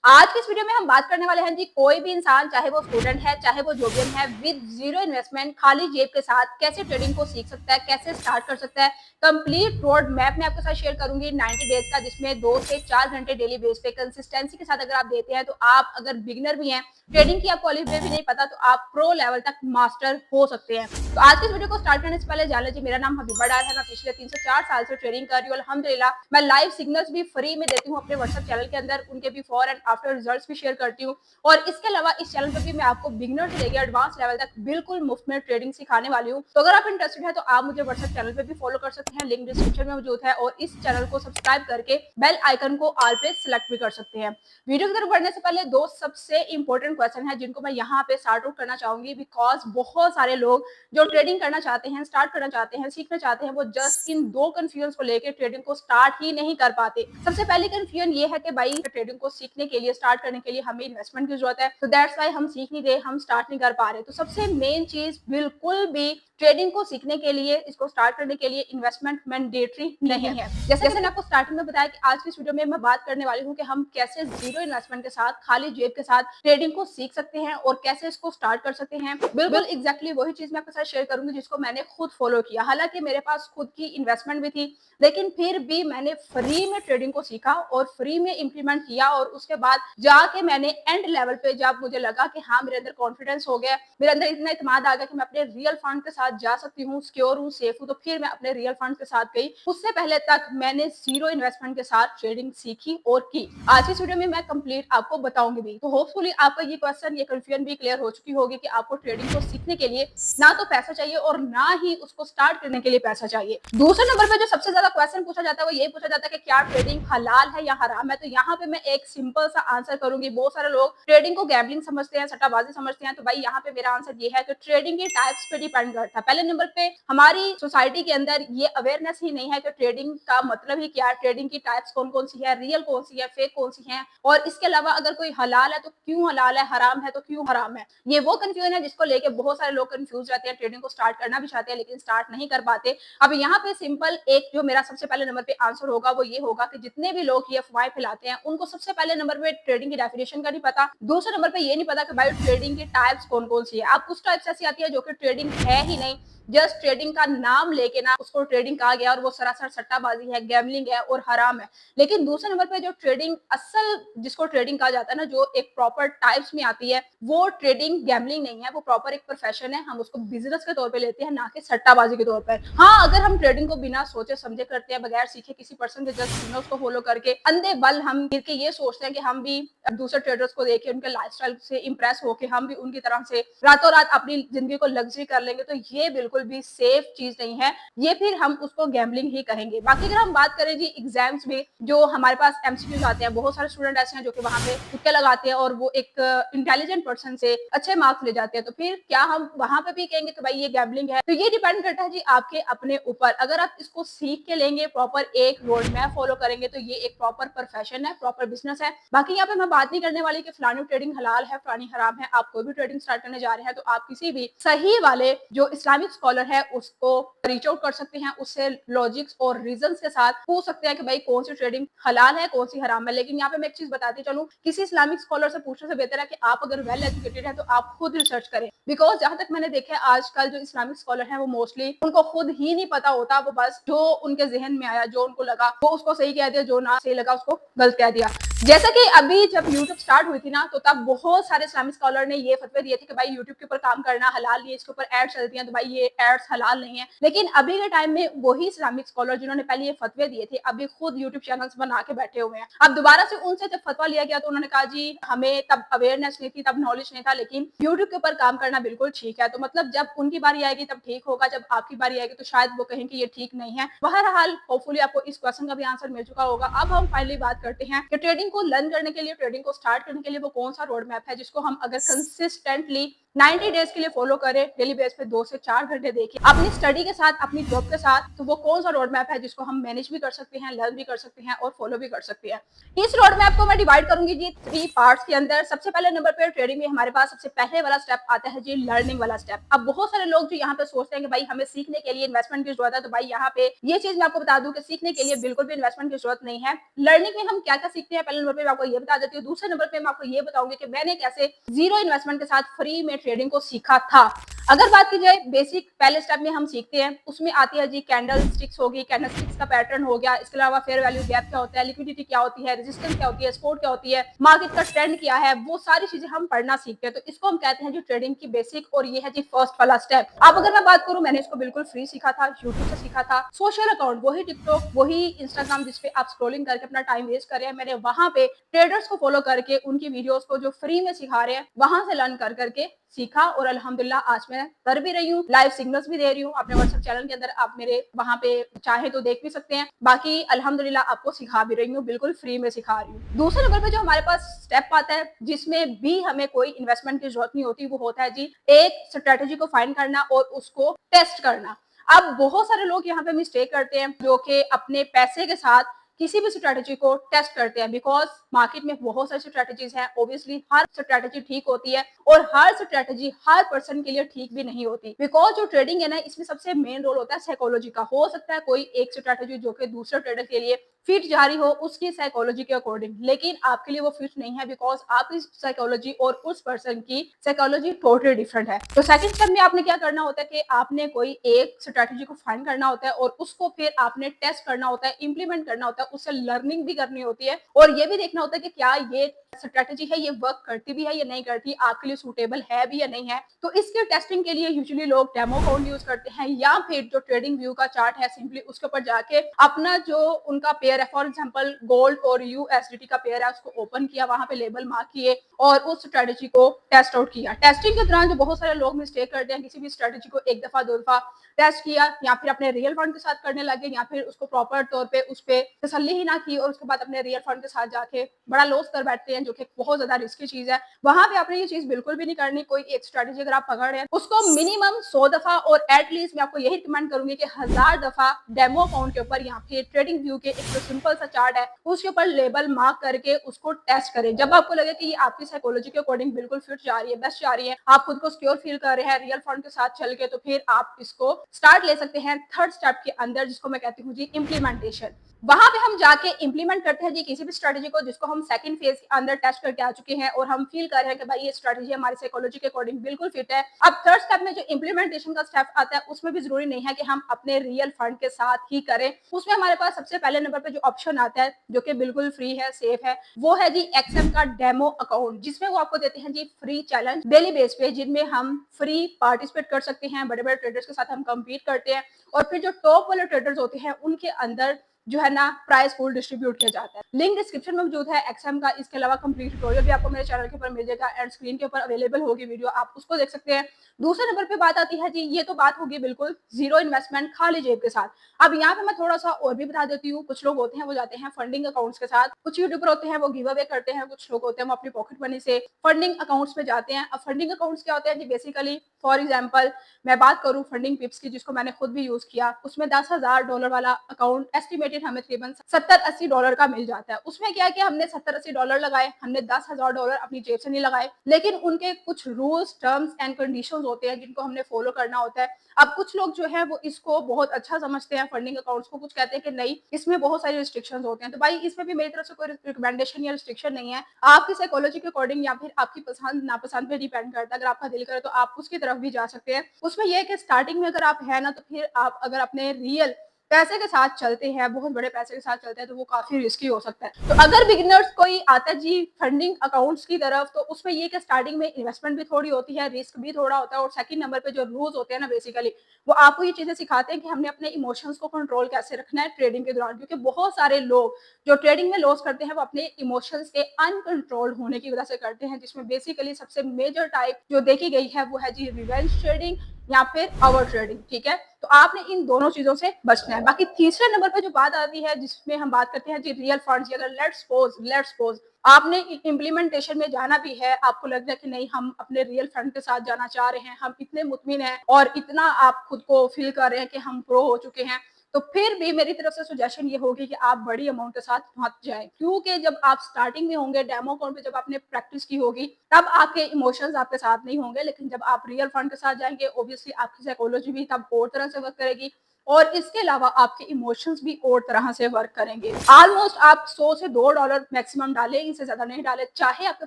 आज की इस वीडियो में हम बात करने वाले हैं जी, कोई भी इंसान चाहे वो स्टूडेंट है चाहे वो जोबियन है, विद जीरो इन्वेस्टमेंट खाली जेब के साथ कैसे ट्रेडिंग को सीख सकता है, कैसे स्टार्ट कर सकता है। कंप्लीट रोड मैप मैं आपके साथ शेयर करूंगी 90 डेज का, जिसमें 2 से 4 घंटे डेली बेस पे कंसिस्टेंसी के साथ अगर आप देते हैं तो आप अगर बिगिनर भी हैं, ट्रेडिंग की आपको अलिफ बे भी नहीं पता, तो आप प्रो लेवल तक मास्टर हो सकते हैं। तो आज की इस वीडियो को स्टार्ट करने से पहले जान लीजिए, मेरा नाम हबीबा डार है। मैं पिछले 3 से 4 साल से ट्रेडिंग कर रही हूँ अल्हम्दुलिल्लाह। मैं लाइव सिग्नल्स भी फ्री में देती हूँ अपने व्हाट्सएप चैनल के अंदर, उनके बिफोर एंड आफ्टर रिजल्ट्स भी शेयर करती हूँ। और इसके अलावा इस चैनल पर भी मैं आपको बिगिनर से लेकर एडवांस लेवल तक बिल्कुल मुफ्त में ट्रेडिंग सिखाने वाली हूँ। तो अगर आप इंटरेस्टेड है तो आप मुझे व्हाट्सएप चैनल पे भी फॉलो कर सकते हैं, लिंक डिस्क्रिप्शन में मौजूद है। और इस चैनल को सब्सक्राइब करके बेल आइकन को ऑल पे सिलेक्ट भी कर सकते हैं। वीडियो की तरफ बढ़ने से पहले दो सबसे इंपॉर्टेंट क्वेश्चन है जिनको मैं यहाँ पे स्टार्ट आउट करना चाहूंगी, बिकॉज बहुत सारे लोग जो ट्रेडिंग करना चाहते हैं, स्टार्ट करना चाहते हैं, सीखना चाहते हैं, वो जस्ट इन दो कंफ्यूजन को लेकर ट्रेडिंग को स्टार्ट ही नहीं कर पाते। सबसे पहली कंफ्यूजन ये है कि भाई ट्रेडिंग को सीखने के लिए, स्टार्ट करने के लिए हमें इन्वेस्टमेंट की जरूरत है, तो दैट्स वाई हम सीख नहीं रहे, हम स्टार्ट नहीं कर पा रहे। तो सबसे मेन चीज, बिल्कुल भी ट्रेडिंग को सीखने के लिए, इसको स्टार्ट करने के लिए इन्वेस्टमेंट मैंडेटरी नहीं है। जैसे कि मैंने आपको स्टार्टिंग में बताया कि आज की इस वीडियो में मैं बात करने वाली हूँ कि हम कैसे जीरो इन्वेस्टमेंट के साथ, खाली जेब के साथ ट्रेडिंग को सीख सकते हैं और कैसे इसको स्टार्ट कर सकते हैं। बिल्कुल एग्जैक्टली वही चीज मैं आपके साथ शेयर करूंगी जिसको मैंने खुद फॉलो किया। हालांकि मेरे पास खुद की इन्वेस्टमेंट भी थी, लेकिन फिर भी मैंने फ्री में ट्रेडिंग को सीखा और फ्री में इंप्लीमेंट किया। और उसके बाद जाके मैंने एंड लेवल पे जब मुझे लगा कि हाँ, मेरे अंदर कॉन्फिडेंस हो गया, मेरे अंदर इतना इत्मीनान आ गया कि मैं अपने रियल फंड के साथ जा सकती हूँ, सिक्योर हूँ, सेफ हूँ, तो फिर मैं अपने रियल फंड के साथ गई। उससे पहले तक मैंने जीरो इन्वेस्टमेंट के साथ ट्रेडिंग सीखी और की। आज की वीडियो में मैं कंप्लीट आपको बताऊंगी भी। तो होपफुली आपका ये क्वेश्चन, ये कंफ्यूजन भी क्लियर हो चुकी होगी कि आपको ट्रेडिंग को सीखने के लिए ना तो पैसा चाहिए और ना ही उसको स्टार्ट करने के लिए पैसा चाहिए। दूसरे नंबर पे जो सबसे ज्यादा क्वेश्चन पूछा जाता है वो ये पूछा जाता है कि क्या ट्रेडिंग हलाल है या हराम है। तो यहाँ पे मैं एक सिंपल सा आंसर करूंगी। बहुत सारे लोग ट्रेडिंग को गैम्बलिंग समझते हैं, सट्टाबाजी समझते हैं। तो भाई यहाँ पे मेरा आंसर ये है कि ट्रेडिंग की टाइप्स पे डिपेंड करता है। पहले नंबर पे हमारी सोसाइटी के अंदर ये अवेयरनेस ही नहीं है कि ट्रेडिंग का मतलब ही क्या है, ट्रेडिंग की टाइप्स कौन कौन सी है, रियल कौन सी है, फेक कौन सी है। और इसके अलावा अगर कोई हलाल है तो क्यों हलाल है, हराम है तो क्यों हराम है। ये वो कंफ्यूजन है जिसको लेके बहुत सारे लोग कंफ्यूज रहते हैं, ट्रेडिंग को स्टार्ट करना भी चाहते हैं लेकिन स्टार्ट नहीं कर पाते। अब यहाँ पे सिंपल एक जो मेरा सबसे पहले नंबर पे आंसर होगा वो ये होगा कि जितने भी लोग ये अफवाहें फैलाते हैं उनको सबसे पहले नंबर पे ट्रेडिंग की डेफिनेशन का नहीं पता। दूसरे नंबर पे ये नहीं पता कि भाई ट्रेडिंग की टाइप्स कौन कौन सी है। अब कुछ टाइप्स ऐसी आती है जो कि ट्रेडिंग है ही नहीं, जस्ट ट्रेडिंग का नाम लेके ना उसको ट्रेडिंग कहा गया और वो सरासर सट्टाबाजी है, गैमलिंग है और हराम है। लेकिन दूसरे नंबर पे जो ट्रेडिंग असल जिसको ट्रेडिंग कहा जाता है ना, जो एक प्रॉपर टाइप्स में आती है, वो ट्रेडिंग गैमलिंग नहीं है, वो प्रॉपर एक प्रोफेशन है। हम उसको बिजनेस के तौर पे लेते हैं, ना कि सट्टाबाजी के तौर पर। हाँ, अगर हम ट्रेडिंग को बिना सोचे समझे करते हैं, बगैर सीखे किसी पर्सन के जस्ट सिग्नल्स को फॉलो करके अंधे बल हम गिर के ये सोचते हैं कि हम भी दूसरे ट्रेडर्स को देख के उनके लाइफस्टाइल से इंप्रेस होके हम भी उनकी तरह से रातों रात अपनी जिंदगी को लग्जरी कर लेंगे, तो ये बिल्कुल भी सेफ चीज नहीं है। ये फिर हम उसको गैम्बलिंग ही कहेंगे। बाकी अगर हम बात करें जी एग्जाम्स में जो हमारे पास एमसीक्यूज आते हैं, बहुत सारे स्टूडेंट ऐसे हैं जो कि वहां पे तुक्के लगाते हैं और वो एक इंटेलिजेंट पर्सन से अच्छे मार्क्स ले जाते हैं। तो फिर क्या हम वहां पे भी कहेंगे कि भाई ये गैम्बलिंग है? तो ये डिपेंड करता है जी आपके अपने ऊपर। अगर आप इसको सीख के लेंगे, प्रॉपर एक रोड मैप फॉलो करेंगे, तो ये एक प्रॉपर प्रोफेशन है, प्रॉपर बिजनेस है। बाकी यहाँ पे मैं बात नहीं करने वाली कि फलानी ट्रेडिंग हलाल है, फलानी हराम है। आप कोई भी ट्रेडिंग स्टार्ट करने जा रहे हैं तो आप किसी भी सही वाले जो इस्लामिक स्कॉलर है उसको रीच आउट कर सकते हैं, उससे लॉजिक्स और रीजन के साथ पूछ सकते हैं कि भाई कौन सी ट्रेडिंग हलाल है, कौन सी हराम है। लेकिन यहाँ पे मैं एक चीज बताती चलूं, किसी इस्लामिक स्कॉलर से पूछने से बेहतर है कि आप अगर वेल एजुकेटेड है तो आप खुद रिसर्च करें। बिकॉज जहां तक मैंने देखा है आजकल जो इस्लामिक स्कॉलर है वो मोस्टली उनको खुद ही नहीं पता होता, वो बस जो उनके जहन में आया, जो उनको लगा वो उसको सही कह दिया, जो ना सही लगा उसको गलत कह दिया। जैसा कि अभी जब YouTube स्टार्ट हुई थी ना, तो तब बहुत सारे इस्लामिक स्कॉलर ने ये फतवे दिए थे कि भाई YouTube के ऊपर काम करना हलाल नहीं है, इसके ऊपर एड चलती हैं तो भाई ये एड्स हलाल नहीं है। लेकिन अभी के टाइम में वही इस्लामिक स्कॉलर जिन्होंने पहले ये फतवे दिए थे, अभी खुद YouTube चैनल्स बना के बैठे हुए हैं। अब दोबारा से उनसे जब फतवा लिया गया तो उन्होंने कहा जी हमें तब अवेयरनेस नहीं थी, तब नॉलेज नहीं था, लेकिन YouTube के ऊपर काम करना बिल्कुल ठीक है। तो मतलब जब उनकी बारी आएगी तब ठीक होगा, जब आपकी बारी आएगी तो शायद वो कहें कि ये ठीक नहीं है। बहरहाल होपफुली आपको इस क्वेश्चन का भी आंसर मिल चुका होगा। अब हम फाइनली बात करते हैं कि ट्रेडिंग को लर्न करने के लिए, ट्रेडिंग को स्टार्ट करने के लिए वो कौन सा रोड मैप है जिसको हम अगर कंसिस्टेंटली 90 डेज के लिए फॉलो करें, डेली बेस पे 2 से 4 घंटे देखिए अपनी स्टडी के साथ, अपनी जॉब के साथ, तो वो कौन सा रोड मैप है जिसको हम मैनेज भी कर सकते हैं, लर्न भी कर सकते हैं और फॉलो भी कर सकते हैं। इस रोड मैप को मैं डिवाइड करूंगी जी 3 पार्ट्स के अंदर। सबसे पहले नंबर पे ट्रेडिंग में हमारे पास सबसे पहले वाला स्टेप आता है जी लर्निंग वाला स्टेप। अब बहुत सारे लोग जो यहाँ पे सोचते हैं कि भाई हमें सीखने के लिए इन्वेस्टमेंट की जरूरत है, तो भाई यहाँ पे ये चीज मैं आपको बता दूं कि सीखने के लिए बिल्कुल भी इन्वेस्टमेंट की जरूरत नहीं है। लर्निंग में हम क्या क्या सीखते हैं, पहले नंबर पे मैं आपको ये बता देती हूँ। दूसरे नंबर पे मैं आपको ये बताऊंगी कि मैंने कैसे जीरो इन्वेस्टमेंट के साथ फ्री में ट्रेडिंग को सीखा था। अगर बात की जाए बेसिक पहले स्टेप में हम सीखते हैं, उसमें आती है जी कैंडल स्टिक्स होगी, कैंडल स्टिक्स का पैटर्न हो गया, इसके अलावा फेयर वैल्यू गैप क्या होता है, लिक्विडिटी क्या होती है, रेजिस्टेंस क्या होती है, सपोर्ट क्या होती है, मार्केट का ट्रेंड क्या है, वो सारी चीजें हम पढ़ना सीखते हैं। तो इसको हम कहते हैं जी ट्रेडिंग की बेसिक, और ये है जी फर्स्ट वाला स्टेप। अब अगर मैं बात करूं, मैंने इसको बिल्कुल फ्री सीखा था, यूट्यूब से सीखा था। सोशल अकाउंट वही टिकटॉक, वही इंस्टाग्राम जिसपे आप स्क्रोलिंग करके अपना टाइम वेस्ट कर रहे हैं, मैंने वहां पे ट्रेडर्स को फॉलो करके उनकी वीडियोस को जो फ्री में सिखा रहे हैं वहां से लर्न कर करके सीखा, और अल्हम्दुलिल्लाह आज मैं कर भी रही हूँ, लाइव सिग्नल्स भी दे रही हूँ अपने व्हाट्सएप चैनल के अंदर। आप मेरे वहां पे चाहे तो देख भी सकते हैं, बाकी अल्हम्दुलिल्लाह आपको सिखा भी रही हूँ, बिल्कुल फ्री में सिखा रही हूँ। दूसरे नंबर पे जो हमारे पास स्टेप आता है जिसमें भी हमें कोई इन्वेस्टमेंट की जरूरत नहीं होती, वो होता है जी एक स्ट्रेटेजी को फाइंड करना और उसको टेस्ट करना। अब बहुत सारे लोग यहाँ पे मिस्टेक करते हैं जो कि अपने पैसे के साथ किसी भी स्ट्रेटेजी को टेस्ट करते हैं, बिकॉज मार्केट में बहुत सारी स्ट्रेटेजीज हैं। ऑब्वियसली हर स्ट्रेटेजी ठीक होती है और हर स्ट्रेटेजी हर पर्सन के लिए ठीक भी नहीं होती, बिकॉज जो ट्रेडिंग है ना, इसमें सबसे मेन रोल होता है साइकोलॉजी का। हो सकता है कोई एक स्ट्रेटेजी जो कि दूसरे ट्रेडर के लिए फिट जा रही हो उसकी साइकोलॉजी के अकॉर्डिंग, लेकिन आपके लिए वो फिट नहीं है, बिकॉज आपकी साइकोलॉजी और उस पर्सन की साइकोलॉजी टोटली डिफरेंट है। तो सेकंड स्टेप में आपने क्या करना होता है कि आपने कोई एक स्ट्रेटेजी को फाइंड करना होता है और उसको फिर आपने टेस्ट करना होता है, इंप्लीमेंट करना होता है, उससे लर्निंग भी करनी होती है और ये भी देखना होता है कि क्या ये स्ट्रेटेजी है ये वर्क करती भी है या नहीं करती, आपके लिए सूटेबल है भी या नहीं है। तो इसके टेस्टिंग के लिए यूजुअली लोग डेमो अकाउंट यूज करते हैं, या फिर जो ट्रेडिंग व्यू का चार्ट है सिंपली उसके ऊपर जाके अपना जो उनका पेयर है, फॉर एग्जांपल गोल्ड और यूएसडीटी का पेयर है, उसको ओपन किया, वहां पे लेबल मार्क किए और उस स्ट्रेटेजी को टेस्ट आउट किया। टेस्टिंग के दौरान जो बहुत सारे लोग मिस्टेक करते हैं, किसी भी स्ट्रेटेजी को एक दफा दो दफा टेस्ट किया या फिर अपने रियल फंड के साथ करने लगे, या फिर उसको प्रॉपर तौर पे उस पर तसल्ली ही ना की और उसके बाद अपने रियल फंड के साथ जाके बड़ा लॉस कर बैठते हैं, जो कि बहुत ज्यादा रिस्की चीज है। वहां पे आपने ये चीज बिल्कुल भी नहीं करनी। कोई एक स्ट्रेटेजी अगर आप पकड़ रहे हैं उसको मिनिमम 100 दफा, और एटलीस्ट मैं आपको यही रिकमेंड करूंगी कि 1000 दफा डेमो अकाउंट के ऊपर या फिर ट्रेडिंग व्यू के एक जो सिंपल सा चार्ट है उसके ऊपर लेबल मार्क करके उसको टेस्ट करें। जब आपको लगे कि ये आपकी साइकोलॉजी के अकॉर्डिंग बिल्कुल फिट जा रही है, बेस्ट जा रही है, आप खुद को सिक्योर फील कर रहे हैं रियल फंड के साथ चल के, तो फिर आप इसको स्टार्ट ले सकते हैं थर्ड स्टेप के अंदर, जिसको मैं कहती हूँ जी इम्प्लीमेंटेशन। वहां पे हम जाके इंप्लीमेंट करते हैं जी किसी भी स्ट्रेटेजी को जिसको हम सेकंड फेज के अंदर टेस्ट करके आ चुके हैं और हम फील कर रहे हैं कि भाई ये स्ट्रेटेजी हमारी साइकोलॉजी के अकॉर्डिंग बिल्कुल फिट है। अब थर्ड स्टेप में जो इंप्लीमेंटेशन का स्टेप आता है उसमें भी जरूरी नहीं है कि हम अपने रियल फंड के साथ ही करें। उसमें हमारे पास सबसे पहले नंबर पे जो ऑप्शन आता है जो कि बिल्कुल फ्री है, सेफ है, वो है जी एक्सएम का डेमो अकाउंट, जिसमें वो आपको देते हैं जी फ्री चैलेंज डेली बेस पे, जिनमें हम फ्री पार्टिसिपेट कर सकते हैं, बड़े बड़े ट्रेडर्स के साथ हम कम्पीट करते हैं और फिर जो टॉप वाले ट्रेडर्स होते हैं उनके अंदर जो है ना प्राइस पूल डिस्ट्रीब्यूट किया जाता है। लिंक डिस्क्रिप्शन में मौजूद है एक्सएम का। इसके अलावा कंप्लीट ट्यूटोरियल भी आपको मेरे चैनल के ऊपर मिल जाएगा एंड स्क्रीन के ऊपर अवेलेबल होगी वीडियो, आप उसको देख सकते हैं। दूसरे नंबर पे बात आती है जी, ये तो बात होगी बिल्कुल जीरो इन्वेस्टमेंट खाली जेब के साथ। अब यहाँ पे मैं थोड़ा सा और भी बता देती हूँ। कुछ लोग होते हैं वो जाते हैं फंडिंग अकाउंट्स के साथ, कुछ यूट्यूबर होते हैं वो गिव अवे करते हैं, कुछ लोग होते हैं वो अपनी पॉकेट मनी से फंडिंग अकाउंट्स में जाते हैं। अब फंडिंग अकाउंट्स क्या होते हैं जी, बेसिकली फॉर एग्जाम्पल मैं बात करूँ फंडिंग पिप्स की, जिसको मैंने खुद भी यूज किया, उसमें $10,000 वाला अकाउंट एस्टिमेटेड हमें तकरीबन $70-80 का मिल जाता है। उसमें क्या है कि हमने $70-80 लगाए, हमने $10,000 अपनी जेब से नहीं लगाए, लेकिन उनके कुछ रूल्स टर्म्स एंड कंडीशंस होते हैं जिनको हमने फॉलो करना होता है। अब कुछ लोग जो है वो इसको बहुत अच्छा समझते हैं फंडिंग अकाउंट्स को, कुछ कहते हैं कि नहीं इसमें बहुत सारी रिस्ट्रिक्शंस होते हैं। तो भाई इसमें भी मेरी तरफ से कोई रिकमेंडेशन या रिस्ट्रिक्शन नहीं है, आपकी साइकोलॉजी के अकॉर्डिंग या फिर आपकी पसंद नापसंद पे डिपेंड करता है। अगर आपका दिल करे तो आप उसकी तरफ भी जा सकते हैं। उसमें यह है कि स्टार्टिंग में अगर आप है ना, तो फिर आप अगर अपने रियल पैसे के साथ चलते हैं, बहुत बड़े पैसे के साथ चलते हैं, तो वो काफी रिस्की हो सकता है। तो अगर बिगिनर्स कोई आता है जी फंडिंग अकाउंट्स की तरफ, तो उसमें ये कि स्टार्टिंग में इन्वेस्टमेंट भी थोड़ी होती है, रिस्क भी थोड़ा होता है, और सेकंड नंबर पे जो रूल्स होते हैं ना, बेसिकली वो आपको ये चीजें सिखाते हैं कि हमने अपने इमोशंस को कंट्रोल कैसे रखना है ट्रेडिंग के दौरान। क्योंकि बहुत सारे लोग जो ट्रेडिंग में लॉस करते हैं वो अपने इमोशंस के अनकंट्रोल होने की वजह से करते हैं, जिसमें बेसिकली सबसे मेजर टाइप जो देखी गई है वो है जी रिवेंज ट्रेडिंग या फिर आवर ट्रेडिंग, ठीक है। तो आपने इन दोनों चीजों से बचना है। बाकी तीसरे नंबर पे जो बात आती है जिसमें हम बात करते हैं जी रियल फंड्स, अगर लेट्स सपोज आपने इम्प्लीमेंटेशन में जाना भी है, आपको लग रहा है कि नहीं हम अपने रियल फंड के साथ जाना चाह रहे हैं, हम इतने मुतमिन हैं और इतना आप खुद को फील कर रहे हैं कि हम प्रो हो चुके हैं, तो फिर भी मेरी तरफ से सजेशन ये होगी कि आप बड़ी अमाउंट के साथ मत जाएं, क्योंकि जब आप स्टार्टिंग में होंगे डेमो अकाउंट पे, जब आपने प्रैक्टिस की होगी, तब आपके इमोशंस आपके साथ नहीं होंगे। लेकिन जब आप रियल फंड के साथ जाएंगे, ऑब्वियसली आपकी साइकोलॉजी भी तब और तरह से वर्क करेगी और इसके अलावा आपके इमोशंस भी और तरह से वर्क करेंगे। ऑलमोस्ट आप 100 से $2 मैक्सिमम डालें, इससे ज्यादा नहीं डालें, चाहे आपके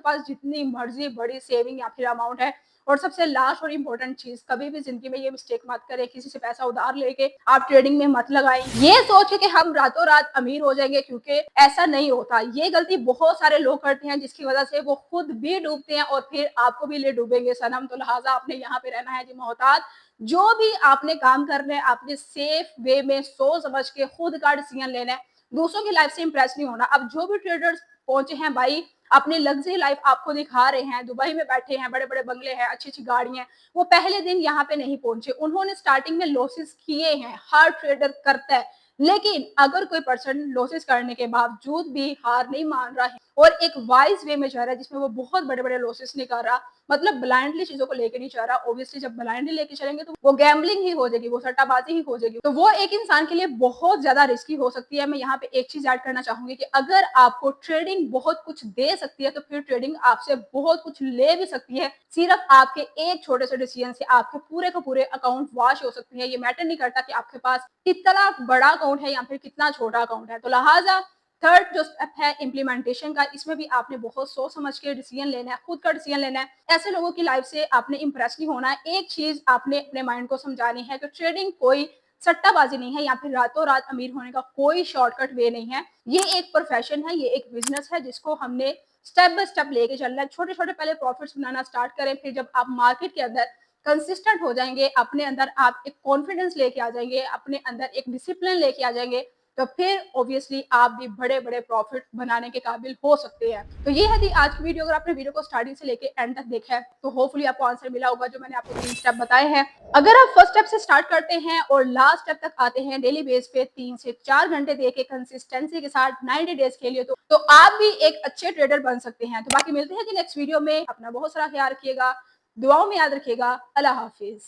पास जितनी मर्जी बड़ी सेविंग या फिर अमाउंट है। और सबसे लास्ट और इम्पोर्टेंट चीज, कभी भी जिंदगी में ये मिस्टेक मत करें, किसी से पैसा उधार लेके आप ट्रेडिंग में मत लगाएं ये सोच के कि हम रातों रात अमीर हो जाएंगे, क्योंकि ऐसा नहीं होता। ये गलती बहुत सारे लोग करते हैं जिसकी वजह से वो खुद भी डूबते हैं और फिर आपको भी ले डूबेंगे सनम। तो लिहाजा आपने यहाँ पे रहना है जी मोहतात। जो भी आपने काम करना है, आपने सेफ वे में सोच समझ के खुद का डिसीजन लेना है, दूसरों की लाइफ से इंप्रेस नहीं होना। अब जो भी ट्रेडर्स पहुंचे हैं भाई, अपनी लग्जरी लाइफ आपको दिखा रहे हैं, दुबई में बैठे हैं, बड़े बड़े बंगले हैं, अच्छी अच्छी गाड़ियां, वो पहले दिन यहाँ पे नहीं पहुंचे, उन्होंने स्टार्टिंग में लॉसेस किए हैं, हर ट्रेडर करता है। लेकिन अगर कोई पर्सन लॉसेस करने के बावजूद भी हार नहीं मान रहा है और एक वाइज वे में जा रहा है जिसमें वो बहुत बड़े बड़े लॉसेस नहीं कर रहा, मतलब ब्लाइंडली चीजों को लेकर नहीं जा रहा, ऑब्वियसली जब ब्लाइंडली लेके चलेंगे तो वो गैम्बलिंग ही हो जाएगी, वो सट्टाबाजी ही हो जाएगी, तो वो एक इंसान के लिए बहुत ज्यादा रिस्की हो सकती है। मैं यहाँ पे एक चीज ऐड करना चाहूंगी कि अगर आपको ट्रेडिंग बहुत कुछ दे सकती है, तो फिर ट्रेडिंग आपसे बहुत कुछ ले भी सकती है। सिर्फ आपके एक छोटे से डिसीजन से आपके पूरे का पूरे अकाउंट वॉश हो सकते हैं। ये मैटर नहीं करता कि आपके पास कितना बड़ा अकाउंट है या फिर कितना छोटा अकाउंट है। तो लिहाजा थर्ड जो स्टेप है इम्प्लीमेंटेशन का, इसमें भी आपने बहुत सोच समझ के डिसीजन लेना है, खुद का डिसीजन लेना है। ऐसे लोगों की लाइफ से आपने इंप्रेस नहीं होना है। एक चीज आपने अपने माइंड को समझानी है कि ट्रेडिंग कोई सट्टाबाजी नहीं है या फिर रातों रात अमीर होने का कोई शॉर्टकट वे नहीं है। ये एक प्रोफेशन है, ये एक बिजनेस है जिसको हमने स्टेप बाय स्टेप लेके चलना है। छोटे छोटे पहले प्रॉफिट्स बनाना स्टार्ट करें, फिर जब आप मार्केट के अंदर कंसिस्टेंट हो जाएंगे, अपने अंदर आप एक कॉन्फिडेंस लेके आ जाएंगे, अपने अंदर एक डिसिप्लिन लेके आ जाएंगे, तो फिर ऑब्वियसली आप भी बड़े बड़े प्रॉफिट बनाने के काबिल हो सकते हैं। तो ये है थी आज की वीडियो। अगर आपने वीडियो को स्टार्टिंग से लेके एंड तक देखा है तो होपफुली आपको आंसर मिला होगा जो मैंने आपको 3 स्टेप बताए हैं। अगर आप फर्स्ट स्टेप से स्टार्ट करते हैं और लास्ट स्टेप तक आते हैं, डेली बेस पे 3 से 4 घंटे दे के कंसिस्टेंसी के साथ 90 डेज के लिए, तो आप भी एक अच्छे ट्रेडर बन सकते हैं। तो बाकी मिलते हैं कि नेक्स्ट वीडियो में। अपना बहुत सारा ख्याल रखिएगा, दुआओं में याद रखिएगा। अल्लाह हाफिज।